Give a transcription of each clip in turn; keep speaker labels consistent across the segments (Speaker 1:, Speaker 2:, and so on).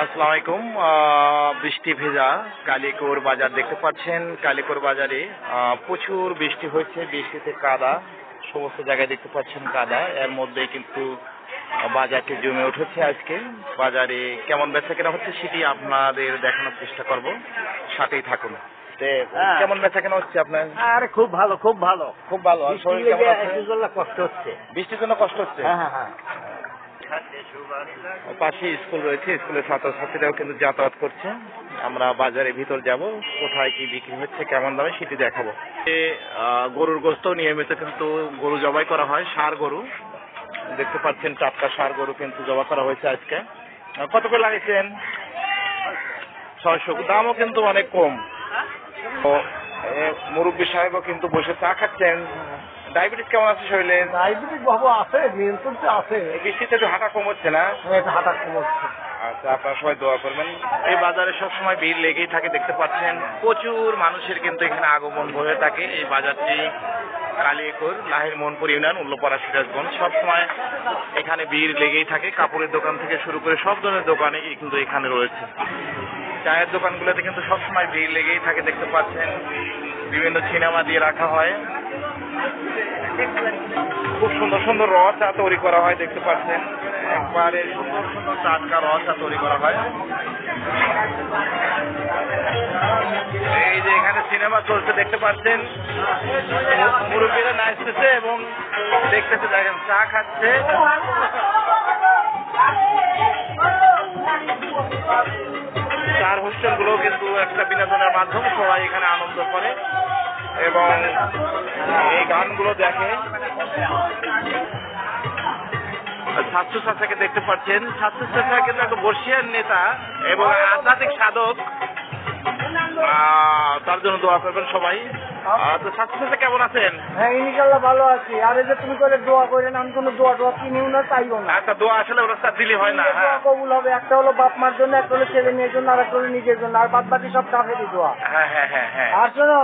Speaker 1: আসসালামু আলাইকুম। বৃষ্টি ভেজা কালিয়াকৈর বাজার দেখতে পাচ্ছেন। কালিয়াকৈর বাজারে প্রচুর বৃষ্টি হয়েছে, বৃষ্টিতে কাদা, সমস্ত জায়গায় দেখতে পাচ্ছেন কাদা। এর মধ্যে কিন্তু বাজারটি জমে উঠেছে। আজকে বাজারে কেমন বেচাকেনা হচ্ছে সেটি আপনাদের দেখানোর চেষ্টা করব, সাথেই থাকুন। কেমন বেচাকেনা হচ্ছে আপনার?
Speaker 2: আরে খুব ভালো, খুব ভালো।
Speaker 1: খুব ভালো। আর শরীর কেমন আছে?
Speaker 2: কষ্ট হচ্ছে।
Speaker 1: বৃষ্টির জন্য কষ্ট হচ্ছে।
Speaker 2: হ্যাঁ।
Speaker 1: পাশে স্কুল রয়েছে, স্কুলের ছাত্রছাত্রীরাও কিন্তু যাতায়াত করছে। আমরা বাজারের ভিতর যাব, কোথায় কি বিক্রি হচ্ছে, কেমন দামে সেটি দেখাবো। গরুর গোস্ত নিয়মিত কিন্তু গরু জবাই করা হয়, ষাঁড় গরু দেখতে পাচ্ছেন। টাটকা ষাঁড় গরু কিন্তু জবাই করা হয়েছে আজকে। কত করে লাগিয়েছেন? 600। দামও কিন্তু অনেক কম। মুরব্বী সাহেবও কিন্তু বসে চা খাচ্ছেন। ডায়াবেটিস কেমন আছে শরীরে?
Speaker 2: ডায়াবেটিস বাবু আছে, নিয়ন্ত্রণ আছে।
Speaker 1: এই বৃষ্টিতে একটু হাঁটা কম হচ্ছে না?
Speaker 2: হাঁটা কমছে।
Speaker 1: আচ্ছা, আপনারা সবাই দোয়া করবেন। এই বাজারে সবসময় ভিড় লেগেই থাকে, দেখতে পাচ্ছেন। প্রচুর মানুষের কিন্তু এখানে আগমন হয়ে থাকে। এই বাজারটি কালিয়াকৈর লাহিড়মোহনপুর ইউনিয়ন, উল্লাপাড়া, সিরাজগঞ্জ। সবসময় এখানে ভিড় লেগেই থাকে। কাপড়ের দোকান থেকে শুরু করে সব ধরনের দোকানে কিন্তু এখানে রয়েছে। চায়ের দোকানগুলোতে কিন্তু সবসময় ভিড় লেগেই থাকে, দেখতে পাচ্ছেন। বিভিন্ন সিনেমা দিয়ে রাখা হয়। খুব সুন্দর সুন্দর র চা তৈরি করা হয়, দেখতে পাচ্ছেন। একবারে সুন্দর সুন্দর টাটকা র চা তৈরি করা হয়। এই যে এখানে সিনেমা চলছে, দেখতে পাচ্ছেন। মুরব্বীরা নাচতেছে এবং দেখতেছে, দেখেন চা খাচ্ছে। চার হোস্টেল গুলো কিন্তু একটা বিনোদনের মাধ্যম, সবাই এখানে আনন্দ করে এবং এই গানগুলো দেখে। ছাত্র চাচাকে দেখতে পাচ্ছেন। ছাত্র চাচা কিন্তু একটা বর্ষিয়ান নেতা এবং আধ্যাত্মিক সাধক। তার জন্য দোয়া করবেন সবাই। তো ছাত্র চাচা কেমন আছেন?
Speaker 2: হ্যাঁ, ইনশাল্লাহ ভালো আছি। আর এই যে তুমি করে দোয়া করেন, আমি কোনো দোয়া কিনিও না, চাইও না।
Speaker 1: আচ্ছা, দোয়া আসলে ওরা দিলে হয় না।
Speaker 2: দোয়া কবুল হবে। একটা হলো বাপ মার জন্য, একটা হলো ছেলে মেয়ের জন্য, আর একটা হলো নিজের জন্য, আর বাদ বাকি সব কাফেরই দোয়া।
Speaker 1: হ্যাঁ।
Speaker 2: আর শোনো,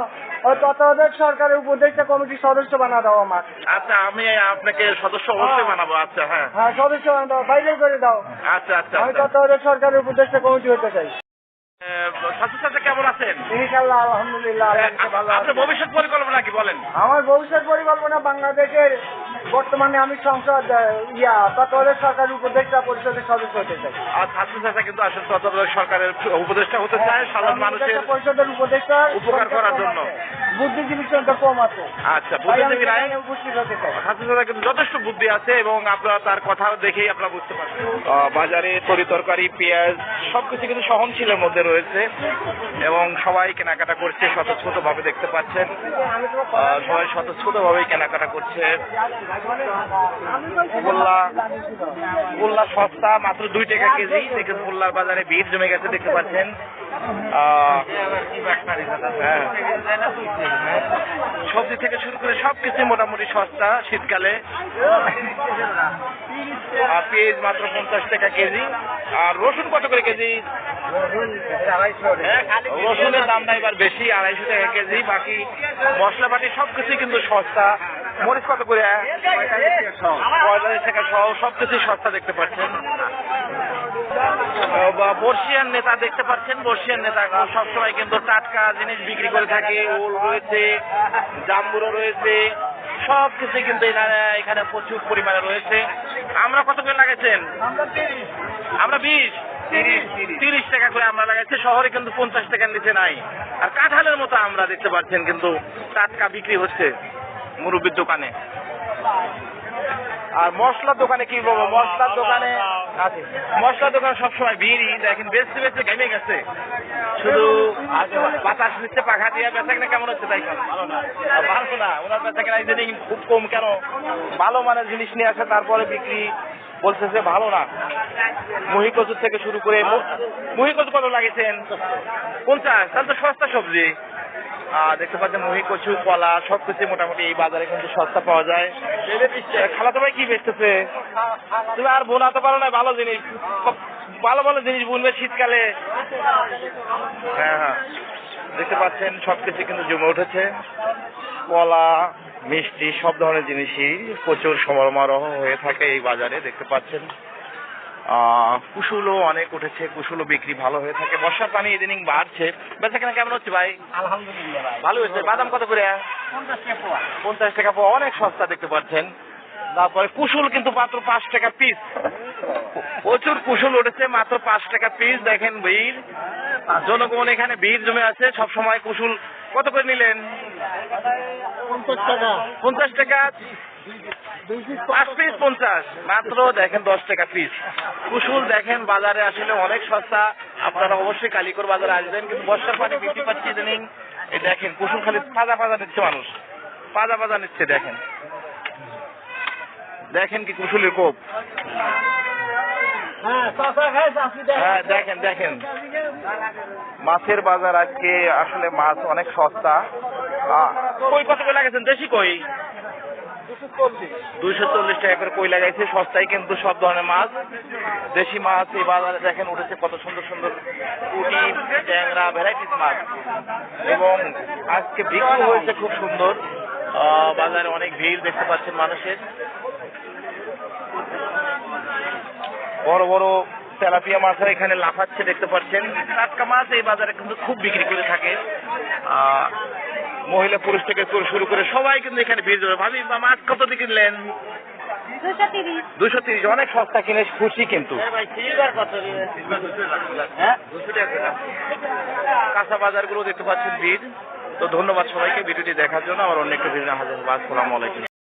Speaker 2: ওই তত্ত্বাবধায়ক সরকারের উপদেষ্টা কমিটির সদস্য বানা দাও আমার।
Speaker 1: আচ্ছা, আমি আপনাকে সদস্য অবশ্যই বানাবো। আচ্ছা, হ্যাঁ,
Speaker 2: সদস্য বানা দাও, বাইরে করে দাও।
Speaker 1: আচ্ছা।
Speaker 2: আমি তত্ত্বাবধায়ক সরকারের উপদেষ্টা কমিটি হতে চাই।
Speaker 1: ছাত্র চাচা কেমন আছেন?
Speaker 2: ইনশাল্লাহ আলহামদুলিল্লাহ ভালো আছি।
Speaker 1: আপনার ভবিষ্যৎ পরিকল্পনা কি বলেন?
Speaker 2: আমার ভবিষ্যৎ পরিকল্পনা বাংলাদেশের বর্তমানে আমি সংসদ তত্ত্বাবধায়ক সরকারের উপদেষ্টা পরিষদের সদস্য হতে চাই।
Speaker 1: আর ছাত্র চাচা কিন্তু আসলে তত্ত্বাবধায়ক সরকারের উপদেষ্টা হতে চায় সাধারণ মানুষের
Speaker 2: পরিষদের উপদেষ্টা
Speaker 1: উপকার করার জন্য।
Speaker 2: বুদ্ধিজীবীর সংখ্যা কম আছে।
Speaker 1: আচ্ছা, বুদ্ধিজীবী নাই,
Speaker 2: উপস্থিত হতে চাই।
Speaker 1: ছাত্র চাচা কিন্তু যথেষ্ট বুদ্ধি আছে এবং আপনারা তার কথা দেখেই আপনারা বুঝতে পারছেন। বাজারে তরি তরকারি, পেঁয়াজ সবকিছু কিন্তু সহনশীলের মধ্যে রয়েছে এবং সবাই কেনাকাটা করছে স্বতঃস্ফূর্ত ভাবে, দেখতে পাচ্ছেন। সবাই স্বতঃস্ফূর্ত ভাবেই কেনাকাটা করছে। গোল্লা সস্তা, মাত্র 2 টাকা কেজি। দেখুন গোল্লার বাজারে ভিড় জমে গেছে, দেখতে পাচ্ছেন। সবজি থেকে শুরু করে সবকিছু মোটামুটি সস্তা শীতকালে। আর পেঁয়াজ মাত্র 50 টাকা কেজি। আর রসুন কত করে কেজি? রসুনের দামটা এবার বেশি, 250 টাকা কেজি। বাকি মশলাপাতি সবকিছু কিন্তু সস্তা। মরিচ কত করে? 45 টাকা সহ সবকিছু সস্তা, দেখতে পাচ্ছেন। বর্ষিয়ান নেতা দেখতে পাচ্ছেন। বর্ষিয়ান নেতা সবসময় কিন্তু টাটকা জিনিস বিক্রি করে থাকে। ওল রয়েছে, জাম্বুরো রয়েছে, সবকিছু কিন্তু এখানে প্রচুর পরিমাণে রয়েছে। আমরা কত করে লাগাইছেন? আমরা 30 টাকা করে আমরা লাগাইছি। শহরে কিন্তু 50 টাকার নিচে নাই। আর কাঁঠালের মতো আমরা দেখতে পাচ্ছেন কিন্তু টাটকা বিক্রি হচ্ছে মুরব্বির দোকানে। আর মশলার দোকানে কি বলবো, মশলার দোকানে সবসময় ভিড়ই। দেখেন বেচতে ঘেমে গেছে, শুধু বাতাস নিচ্ছে পাখা দিয়ে। বেচা কিনা কেমন হচ্ছে? তাই ভালো না। ওনার বেচা কিনা খুব কম। কেন? ভালো মানের জিনিস নিয়ে আসে, তারপরে বিক্রি বলতেছে ভালো না। মহিকচুর থেকে শুরু করে, মহিকচু কত লাগিয়েছেন? 50। তাহলে তো সস্তা সবজি। দেখতে পাচ্ছেন মহিকচু, কলা সবকিছু মোটামুটি এই বাজারে কিন্তু সস্তা পাওয়া যায়। খালাতো ভাই কি বেচতেছে? তুমি আর বোনাতে পারো না ভালো জিনিস, ভালো জিনিস বুনবে শীতকালে। হ্যাঁ, দেখতে পাচ্ছেন সবকিছু কিন্তু জমে উঠেছে। কলা, মিষ্টি সব ধরনের জিনিসই প্রচুর সমারোহ হয়ে থাকে এই বাজারে, দেখতে পাচ্ছেন। কুশুলও অনেক উঠেছে, কুশুলও বিক্রি ভালো হয়ে থাকে। বর্ষার পানি ইদানিং বাড়ছে। বেচা কেনা কেমন হচ্ছে ভাই?
Speaker 2: আলহামদুলিল্লাহ ভাই।
Speaker 1: ভালো হয়েছে। বাদাম কত করে?
Speaker 2: 50 টাকা পোয়া।
Speaker 1: 50 টাকা পাওয়া, অনেক সস্তা দেখতে পাচ্ছেন। তারপরে কুশুল কিন্তু মাত্র 5 টাকা পিস। প্রচুর কুশুল উঠেছে, মাত্র 5 টাকা পিস। দেখেন ভিড়, জনগণ এখানে ভিড় জমে আছে। সব সময় কুশুল কত করে নিলেন?
Speaker 2: 50 টাকা।
Speaker 1: 50 টাকা 5 পিস 50, মাত্র দেখেন 10 টাকা পিস। কুশুল দেখেন বাজারে আসলে অনেক সস্তা। আপনারা অবশ্যই কালিকর বাজারে আসবেন, কিন্তু বর্ষার পানি বৃষ্টি পাচ্ছে ইদানিং। এই দেখেন কুশুল খালি পাজা পাজা নিচ্ছে মানুষ, পাজা পাজা নিচ্ছে। দেখেন দেখেন কি কুশুলের কোপ।
Speaker 2: হ্যাঁ, চাচা খাইছে আপনি দেখেন।
Speaker 1: হ্যাঁ দেখেন দেখেন, মাছের বাজার আজকে আসলে মাছ অনেক সস্তা। কই কত করে লাগাইছেন? দেশি কই 240 টাকা করে কই লাগাইছে। সস্তায় কিন্তু সব ধরনের মাছ, দেশি মাছ এই বাজারে দেখেন উঠেছে। কত সুন্দর সুন্দর পুঁটি, ট্যাংরা, ভ্যারাইটিস মাছ। এবং আজকে বিক্রি হয়েছে খুব সুন্দর। বাজারে অনেক ভিড় দেখতে পাচ্ছেন মানুষের। বড় বড় তেলাপিয়া মাছরা এখানে লাফাচ্ছে দেখতে পাচ্ছেন। টাটকা মাছ এই বাজারে কিন্তু খুব বিক্রি করে থাকে। মহিলা পুরুষ থেকে শুরু করে সবাই কিন্তু এখানে ভিড় জমে। ভাবি মাছ কত দিয়ে কিনলেন? 230। অনেক সস্তা কিনে খুশি কিন্তু। কাঁচা বাজারগুলো দেখতে পাচ্ছেন ভিড়। তো ধন্যবাদ সবাইকে ভিডিওটি দেখার জন্য। আমার অন্য একটা ভিডিও হাজার। আসসালামু আলাইকুম।